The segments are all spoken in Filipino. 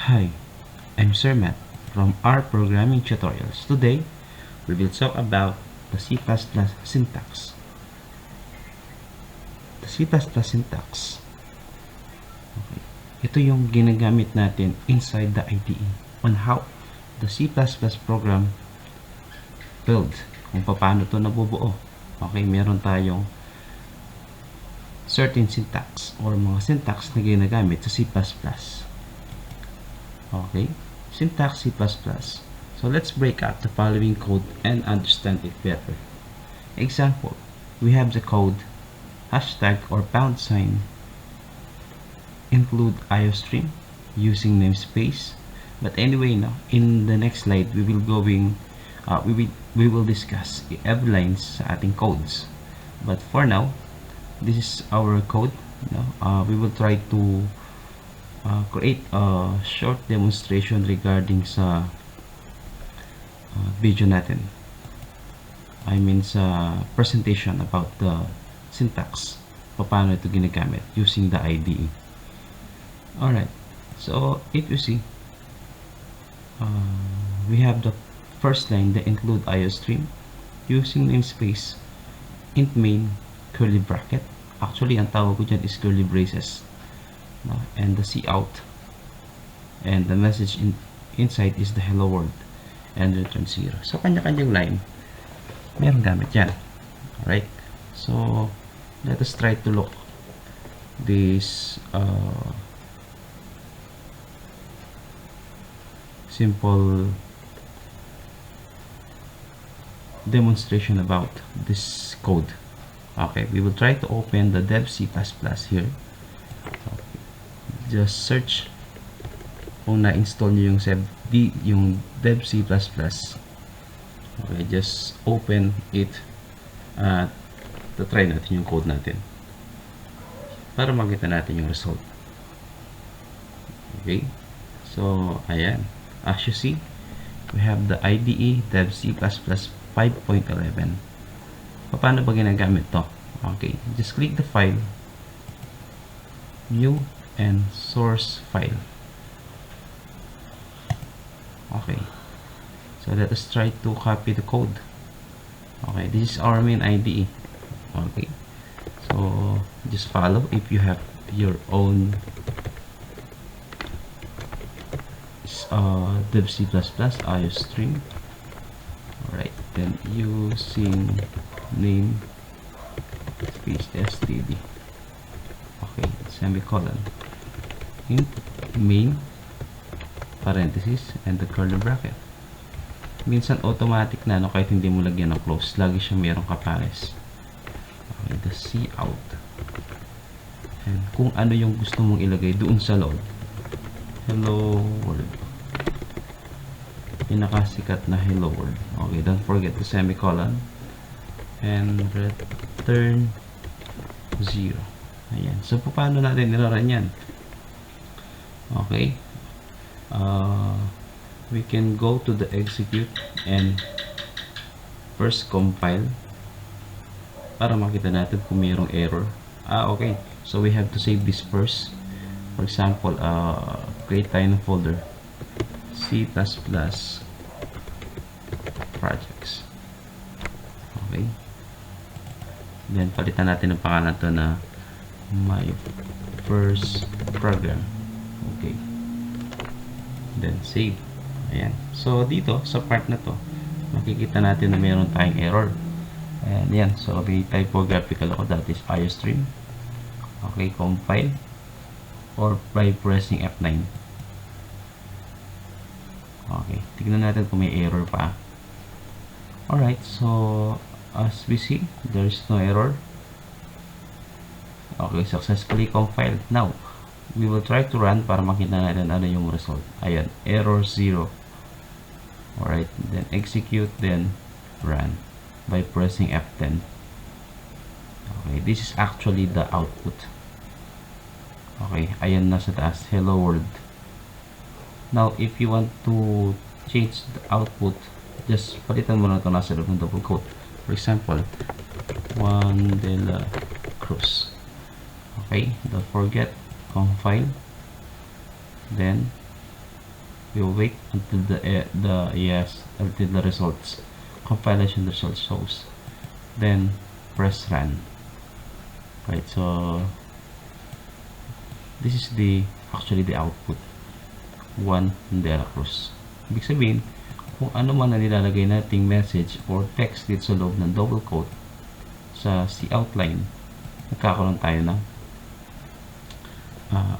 Hi, I'm Sir Matt from R Programming Tutorials. Today, we will talk about the C++ syntax. The C++ syntax. Okay. Ito yung ginagamit natin inside the IDE on how the C++ program builds. Kung paano ito nabubuo. Okay, meron tayong certain syntax or mga syntax na ginagamit sa C++. Okay, syntax C++. So let's break out the following code and understand it better. Example, we have the code hashtag or pound sign include IOStream using namespace. But anyway, now in the next slide we will discuss every lines sa ating codes. But for now, this is our code. We will try to create a short demonstration regarding sa video natin. I mean sa presentation about the syntax, paano ito ginagamit using the IDE. Alright, so if you see, we have the first line, the include IOStream using namespace int main curly bracket. Actually, ang tawag ko dyan is curly braces. And the cout, and the message inside is the hello world and return 0. So kanya-kanyang line meron gamit yan. Alright, so let us try to look this simple demonstration about this code. Okay, we will try to open the dev C++ here. Just search kung na-install nyo yung dev C++. Okay, just open it at try natin yung code natin para makita natin yung result. Okay, so ayan, as you see, we have the IDE dev C++ 5.11. Paano ba ginagamit to? Okay, just click the file, new and source file. Okay, so let us try to copy the code. Okay, this is our main IDE. Okay, so just follow if you have your own dev C++ IOStream. Alright, then using name space std. Okay, semicolon int main parenthesis and the curly bracket. Minsan automatic na, no, kahit hindi mo lagyan ng close, lagi siya mayroong kapares. Okay, the cout, and kung ano yung gusto mong ilagay doon sa loob, hello world, pinakasikat na hello world. Okay, don't forget the semicolon and return 0. Ayan, so paano natin nilaran yan? Okay, we can go to the execute and first compile para makita natin kung mayroong error. Okay, so we have to save this first. For example, create tayo ng folder C++ projects. Okay, then palitan natin ang pangalan to na my first program. Okay, then save. Ayan, so dito sa part na to makikita natin na mayroon tayong error. Ayan, yan, so may typographical ako, that is IOStream. Okay, compile or by pressing F9. Okay, tignan natin kung may error pa. Alright, so as we see, there is no error. Okay, successfully compiled. Now, we will try to run para makita natin ano yung result. Ayan, error 0. Alright, then execute, then run by pressing F10. Okay, this is actually the output. Okay, ayan na sa taas, hello world. Now, if you want to change the output, just palitan mo na ito nasa loob ng double quote. For example, Juan de la Cruz. Okay, don't forget compile, then We will wait until until the results, compilation results shows. Then press run. Right, so this is actually the output. 1 De La Cruz. Ibig sabihin, kung ano man na nilalagay nating message or text dito sa loob ng double quote sa C outline, nagkakaroon tayo ng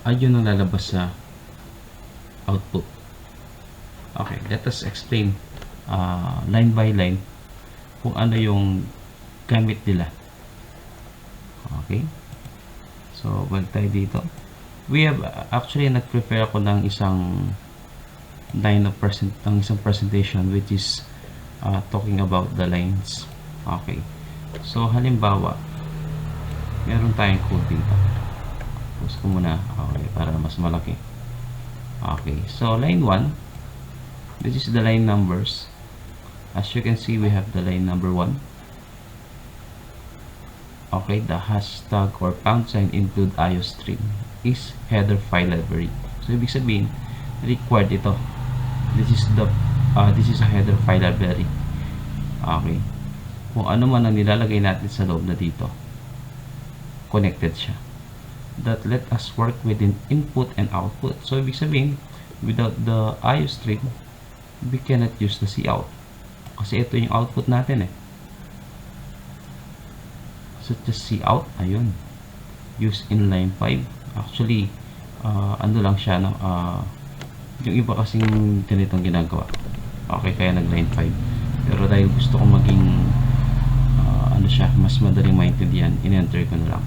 ayun ang lalabas sa output. Okay, let us explain line by line kung ano yung gamit nila. Okay, so balik tayo dito. We have actually nag-prepare ako ng isang isang presentation which is talking about the lines. Okay, so halimbawa meron tayong code dito. Pause ko muna, okay, para mas malaki. Okay, so line 1, this is the line numbers. As you can see, we have the line number 1. Okay, the hashtag or pound sign include IOStream is header file library. So ibig sabihin, required ito. This is a header file library. Okay, kung ano man ang nilalagay natin sa loob na dito, connected siya. That let us work within input and output. So ibig sabihin, without the IOStream, we cannot use the cout. Kasi ito yung output natin such as cout, ayun, use in line 5. Actually, ano lang siya, no? Yung iba kasing ganitong ginagawa. Okay, kaya nag line 5. Pero dahil gusto ko maging ano siya, mas madaling maintindihan, in-enter ko na lang.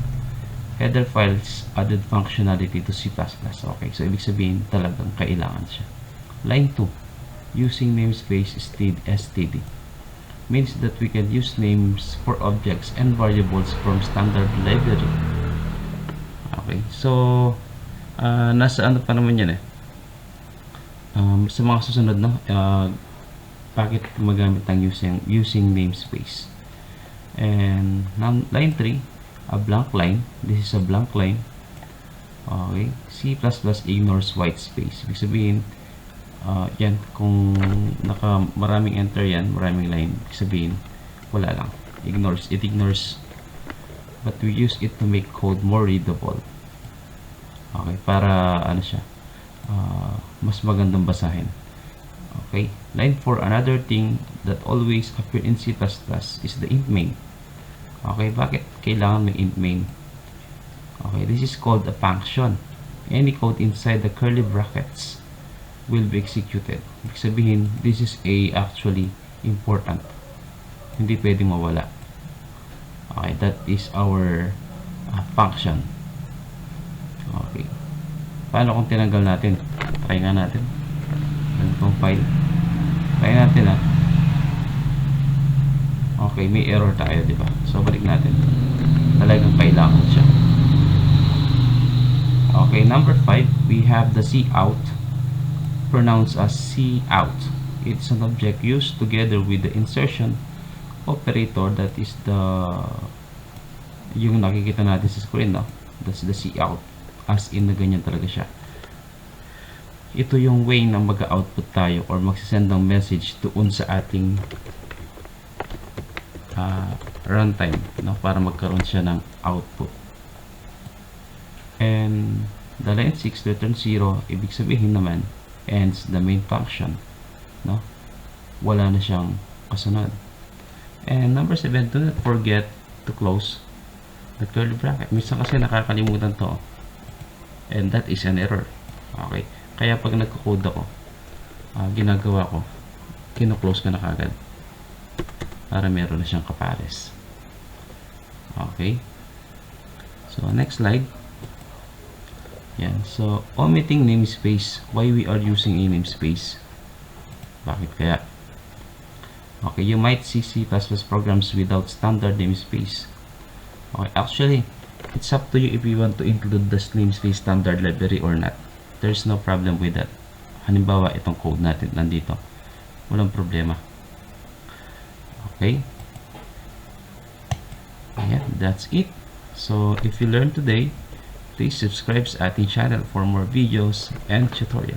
Header files added functionality to C++. Okay, so ibig sabihin talagang kailangan siya. Line 2, using namespace std means that we can use names for objects and variables from standard library. Okay, so nasa ano pa naman yan sa mga susunod, no? Bakit gumagamit ng using namespace. And line 3, a blank line. This is a blank line. Okay, C++ ignores white space. Ibig sabihin, yan, kung maraming enter yan, maraming line, ibig sabihin, wala lang. It ignores. But we use it to make code more readable. Okay, para ano siya, mas magandang basahin. Okay, line 4, another thing that always appear in C++ is the int main. Okay, bakit kailangan may int main? Okay, this is called a function. Any code inside the curly brackets will be executed. Ibig sabihin, this is actually important. Hindi pwedeng mawala. Okay, that is our function. Okay, paano kung tinanggal natin? Try nga natin. Compile. Try natin Okay, may error tayo, di ba? So balik natin. Talagang kailangan siya. Okay, number 5, we have the cout, pronounced as cout. It's an object used together with the insertion operator, that is yung nakikita natin sa screen, no? That's the cout, as in na ganyan talaga siya. Ito yung way na mag-output tayo or magsisend ng message doon sa ating runtime, no? Para magkaroon siya ng output. And the line 6 return 0, ibig sabihin naman ends the main function, no? Wala na siyang kasunod. And number 7, do not forget to close the curly bracket. Minsan kasi nakakalimutan to, and that is an error. Okay, kaya pag nagko-code ako, ginagawa ko, kino-close ko na kagad para meron na siyang kapares. Okay, so next slide. Yan, so omitting namespace. Why we are using a namespace? Bakit kaya? Okay, you might see C++ programs without standard namespace. Okay, actually, it's up to you if you want to include the namespace standard library or not. There's no problem with that. Halimbawa, itong code natin nandito, walang problema. Okay, yeah, that's it. So if you learned today, please subscribe sa ating channel for more videos and tutorials.